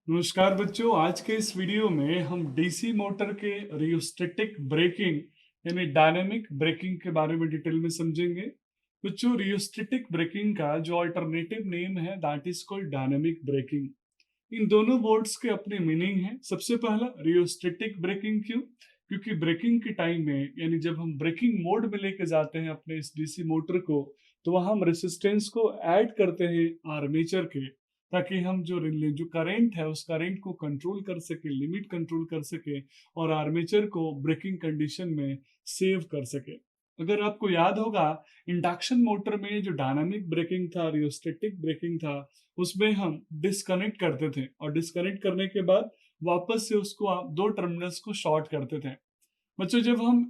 नमस्कार बच्चों, आज के इस वीडियो में हम डीसी मोटर के रियोस्टेटिक ब्रेकिंग यानी डायनेमिक ब्रेकिंग के बारे में डिटेल में समझेंगे। बच्चों, रियोस्टेटिक ब्रेकिंग का जो अल्टरनेटिव नेम है that is called dynamic braking. इन दोनों वर्ड्स के अपने मीनिंग है। सबसे पहला, रियोस्टेटिक ब्रेकिंग क्यों? क्योंकि ब्रेकिंग के टाइम में यानी जब हम ब्रेकिंग मोड में लेके जाते हैं अपने इस डीसी मोटर को, तो वहां हम रेसिस्टेंस को ऐड करते हैं आर्मेचर के, ताकि हम जो करंट है उस करंट को कंट्रोल कर सके, लिमिट कंट्रोल कर सके और आर्मेचर को ब्रेकिंग कंडीशन में सेव कर सके। अगर आपको याद होगा, इंडक्शन मोटर में जो डायनामिक ब्रेकिंग था, रियोस्टेटिक ब्रेकिंग था, उसमें हम डिस्कनेक्ट करते थे और डिस्कनेक्ट करने के बाद वापस से उसको आप दो टर्मिनल्स को शॉर्ट करते थे। बच्चों, जब हम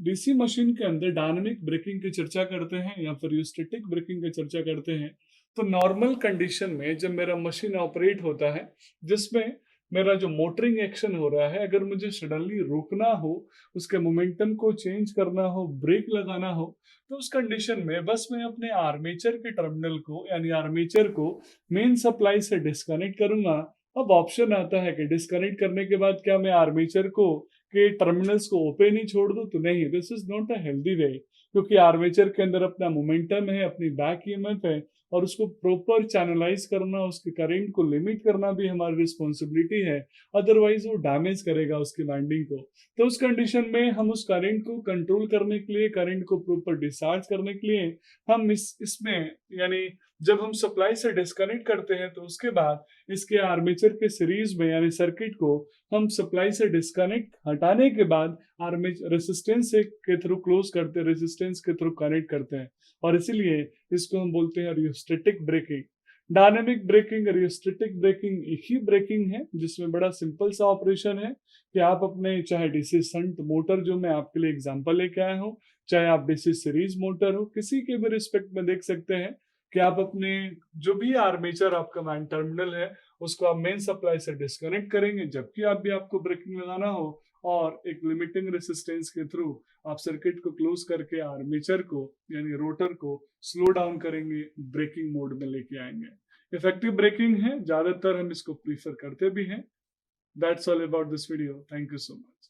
डीसी मशीन के अंदर डायनामिक ब्रेकिंग की चर्चा करते हैं या फिर रियोस्टेटिक ब्रेकिंग की चर्चा करते हैं, तो नॉर्मल कंडीशन में जब मेरा मशीन ऑपरेट होता है, जिसमें मेरा जो मोटरिंग एक्शन हो रहा है, अगर मुझे सडनली रोकना हो, उसके मोमेंटम को चेंज करना हो, ब्रेक लगाना हो, तो उस कंडीशन में बस मैं अपने आर्मेचर के टर्मिनल को यानी आर्मेचर को मेन सप्लाई से डिस्कनेक्ट करूंगा। अब ऑप्शन आता है कि डिस्कनेक्ट करने के बाद क्या मैं आर्मेचर को के टर्मिनल्स को ओपन ही छोड़ दूं? तो नहीं, this is not a healthy way, क्योंकि आर्मेचर के अंदर अपना मोमेंटम है, अपनी बैक ईएमएफ है, और उसको प्रॉपर चैनलाइज करना, उसके करंट को लिमिट करना भी हमारी रिस्पॉन्सिबिलिटी है। अदरवाइज वो डैमेज करेगा उसकी वाइंडिंग को। तो उस कंडीशन में हम उस करंट को कंट्रोल करने के लिए, करंट को प्रॉपर डिस्चार्ज करने के लिए, हम इसमें यानी जब हम सप्लाई से डिस्कनेक्ट करते हैं, तो उसके बाद इसके आर्मेचर के सीरीज में यानी सर्किट को हम सप्लाई से डिस्कनेक्ट हटाने के बाद आर्मेचर रेसिस्टेंस से के थ्रू क्लोज करते हैं, रेसिस्टेंस के थ्रू कनेक्ट करते हैं, और इसीलिए इसको हम बोलते हैं rheostatic braking. Dynamic braking, rheostatic braking एक ही ब्रेकिंग है जिसमें बड़ा सिंपल सा ऑपरेशन है कि आप अपने चाहे डीसी शंट मोटर, जो मैं आपके लिए एग्जांपल लेके आया हूँ, चाहे आप डीसी सीरीज मोटर हो, किसी के भी रिस्पेक्ट में देख सकते हैं कि आप अपने जो भी आर्मेचर आपका मैन टर्मिनल है, उसको आप मेन सप्लाई से डिस्कनेक्ट करेंगे जबकि आप भी आपको ब्रेकिंग लगाना हो, और एक लिमिटिंग रेसिस्टेंस के थ्रू आप सर्किट को क्लोज करके आर्मेचर को यानी रोटर को स्लो डाउन करेंगे, ब्रेकिंग मोड में लेके आएंगे। इफेक्टिव ब्रेकिंग है, ज्यादातर हम इसको प्रीफर करते भी हैं। That's all about this video. Thank you so much.